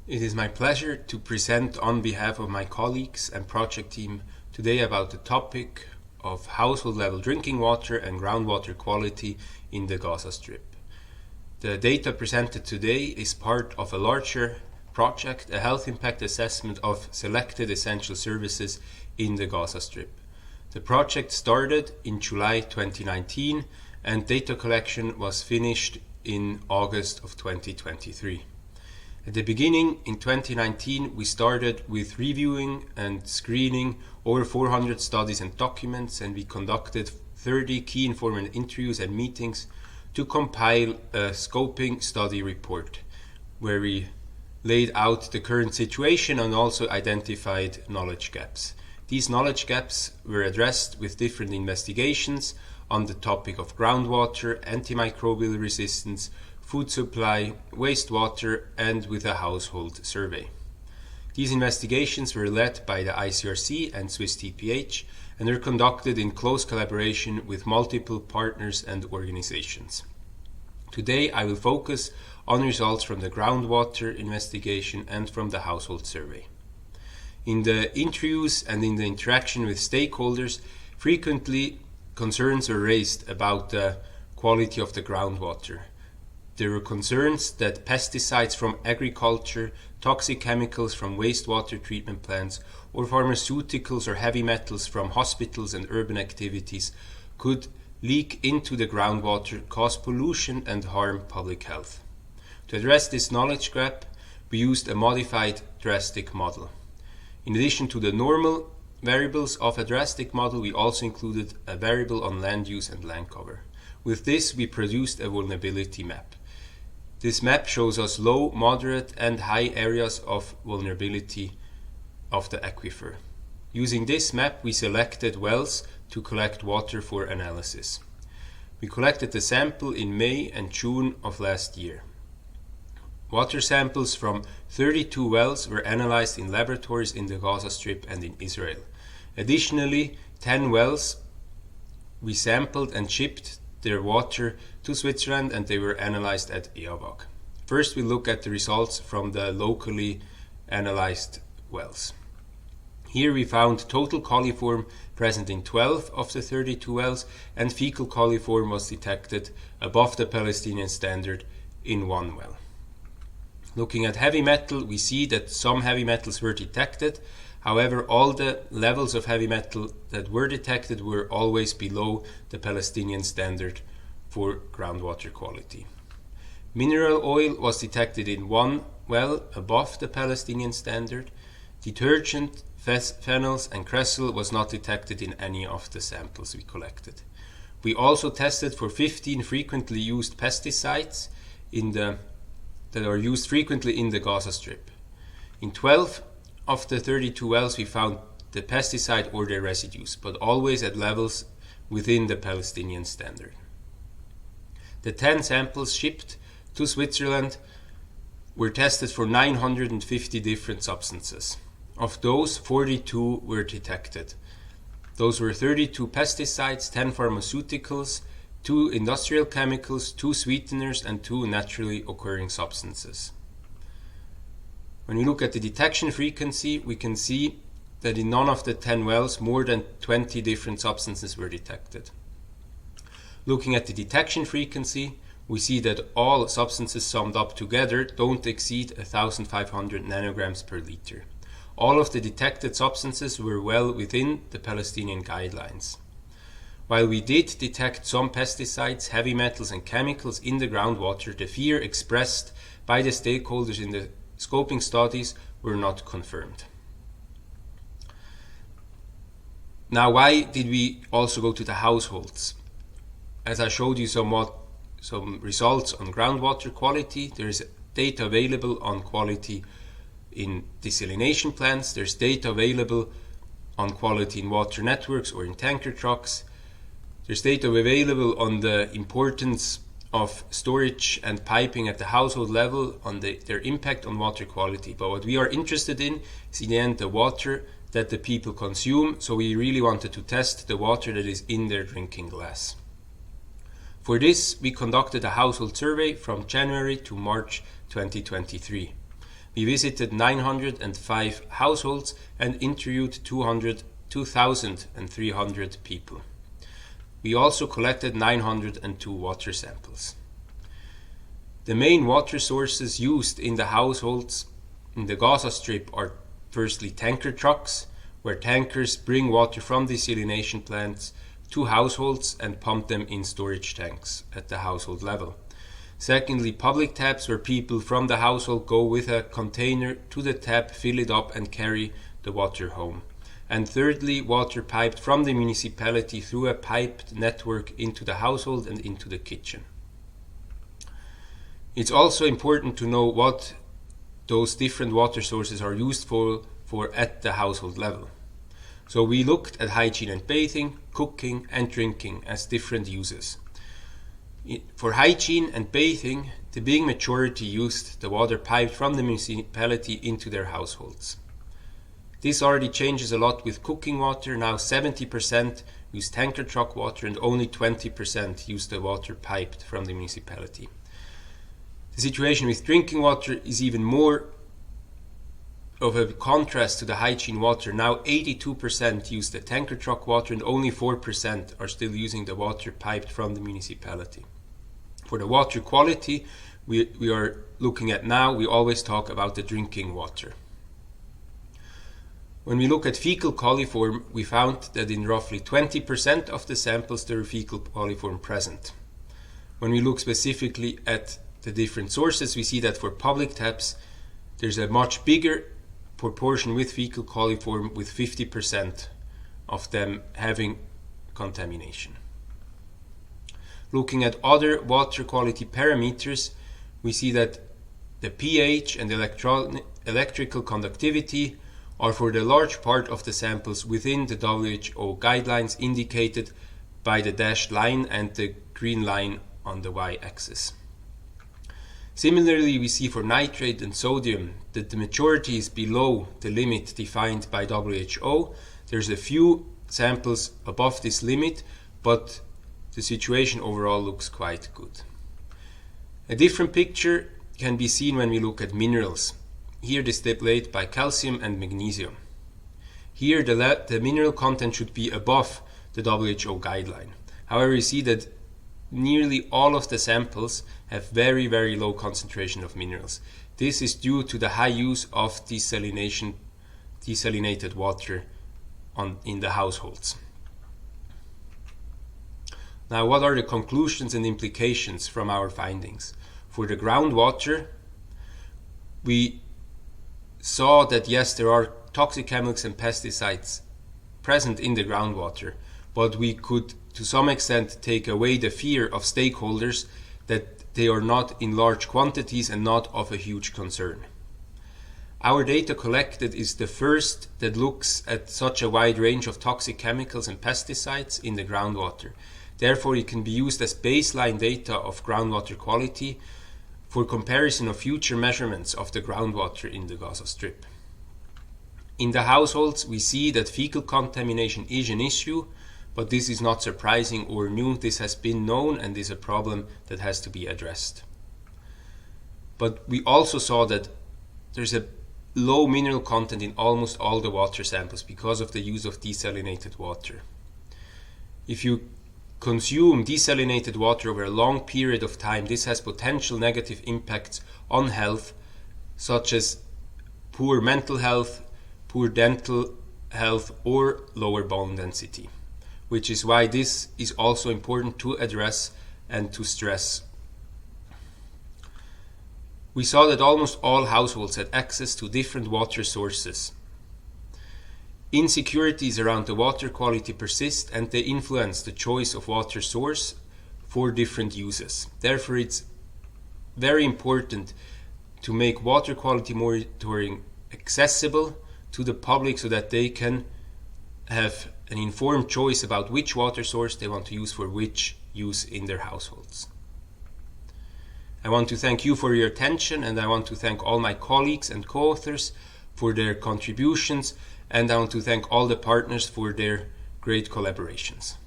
It is my pleasure to present on behalf of my colleagues and project team today about the topic of household level drinking water and groundwater quality in the Gaza Strip. The data presented today is part of a larger project, a health impact assessment of selected essential services in the Gaza Strip. The project started in July 2019 and data collection was finished in August of 2023. At the beginning, in 2019, we started with reviewing and screening over 400 studies and documents, and we conducted 30 key informant interviews and meetings to compile a scoping study report, where we laid out the current situation and also identified knowledge gaps. These knowledge gaps were addressed with different investigations on the topic of groundwater, antimicrobial resistance, food supply, wastewater, and with a household survey. These investigations were led by the ICRC and Swiss TPH and were conducted in close collaboration with multiple partners and organizations. Today I will focus on results from the groundwater investigation and from the household survey. In the interviews and in the interaction with stakeholders, frequently concerns were raised about the quality of the groundwater. There were concerns that pesticides from agriculture, toxic chemicals from wastewater treatment plants, or pharmaceuticals or heavy metals from hospitals and urban activities could leak into the groundwater, cause pollution, and harm public health. To address this knowledge gap, we used a modified drastic model. In addition to the normal variables of a drastic model, we also included a variable on land use and land cover. With this, we produced a vulnerability map. This map shows us low, moderate, and high areas of vulnerability of the aquifer. Using this map, we selected wells to collect water for analysis. We collected the sample in May and June of last year. Water samples from 32 wells were analyzed in laboratories in the Gaza Strip and in Israel. Additionally, 10 wells we sampled and shipped their water to Switzerland, and they were analyzed at Eawag. First, we look at the results from the locally analyzed wells. Here we found total coliform present in 12 of the 32 wells, and fecal coliform was detected above the Palestinian standard in 1 well. Looking at heavy metal, we see that some heavy metals were detected. However, all the levels of heavy metal that were detected were always below the Palestinian standard for groundwater quality. Mineral oil was detected in 1 well above the Palestinian standard. Detergent, phenols, and cresol was not detected in any of the samples we collected. We also tested for 15 frequently used pesticides that are used frequently in the Gaza Strip. In 12 of the 32 wells, we found the pesticide or their residues, but always at levels within the Palestinian standard. The 10 samples shipped to Switzerland were tested for 950 different substances. Of those, 42 were detected. Those were 32 pesticides, 10 pharmaceuticals, 2 industrial chemicals, 2 sweeteners, and 2 naturally occurring substances. When we look at the detection frequency, we can see that in none of the 10 wells more than 20 different substances were detected. Looking at the detection frequency, we see that all substances summed up together don't exceed 1,500 nanograms per liter. All of the detected substances were well within the Palestinian guidelines. While we did detect some pesticides, heavy metals, and chemicals in the groundwater, the fear expressed by the stakeholders in the scoping studies were not confirmed. Now, why did we also go to the households? As I showed you some results on groundwater quality, there is data available on quality in desalination plants, there's data available on quality in water networks or in tanker trucks, there's data available on the importance of storage and piping at the household level on their impact on water quality. But what we are interested in is in the end the water that the people consume, so we really wanted to test the water that is in their drinking glass. For this, we conducted a household survey from January to March 2023. We visited 905 households and interviewed 2,300 people. We also collected 902 water samples. The main water sources used in the households in the Gaza Strip are firstly tanker trucks, where tankers bring water from desalination plants to households and pump them in storage tanks at the household level. Secondly, public taps, where people from the household go with a container to the tap, fill it up and carry the water home. And thirdly, water piped from the municipality through a piped network into the household and into the kitchen. It's also important to know what those different water sources are used for at the household level. So we looked at hygiene and bathing, cooking and drinking as different uses. For hygiene and bathing, the big majority used the water piped from the municipality into their households. This already changes a lot with cooking water. Now 70% use tanker truck water and only 20% use the water piped from the municipality. The situation with drinking water is even more of a contrast to the hygiene water. Now 82% use the tanker truck water and only 4% are still using the water piped from the municipality. For the water quality we are looking at now, we always talk about the drinking water. When we look at fecal coliform, we found that in roughly 20% of the samples there are fecal coliform present. When we look specifically at the different sources, we see that for public taps there's a much bigger proportion with fecal coliform, with 50% of them having contamination. Looking at other water quality parameters, we see that the pH and electrical conductivity are for the large part of the samples within the WHO guidelines, indicated by the dashed line and the green line on the y-axis. Similarly, we see for nitrate and sodium that the majority is below the limit defined by WHO. There's a few samples above this limit, but the situation overall looks quite good. A different picture can be seen when we look at minerals. Here displayed by calcium and magnesium. Here the mineral content should be above the WHO guideline. However, you see that nearly all of the samples have very, very low concentration of minerals. This is due to the high use of desalinated water in the households. Now, what are the conclusions and implications from our findings? For the groundwater, we saw that yes, there are toxic chemicals and pesticides present in the groundwater, but we could to some extent take away the fear of stakeholders that they are not in large quantities and not of a huge concern. Our data collected is the first that looks at such a wide range of toxic chemicals and pesticides in the groundwater. Therefore, it can be used as baseline data of groundwater quality for comparison of future measurements of the groundwater in the Gaza Strip. In the households, we see that fecal contamination is an issue, but this is not surprising or new. This has been known and is a problem that has to be addressed. But we also saw that there's a low mineral content in almost all the water samples because of the use of desalinated water. If you consume desalinated water over a long period of time, this has potential negative impacts on health, such as poor mental health, poor dental health, or lower bone density, which is why this is also important to address and to stress. We saw that almost all households had access to different water sources. Insecurities around the water quality persist and they influence the choice of water source for different uses. Therefore, it's very important to make water quality monitoring accessible to the public so that they can have an informed choice about which water source they want to use for which use in their households. I want to thank you for your attention, and I want to thank all my colleagues and co-authors for their contributions, and I want to thank all the partners for their great collaborations.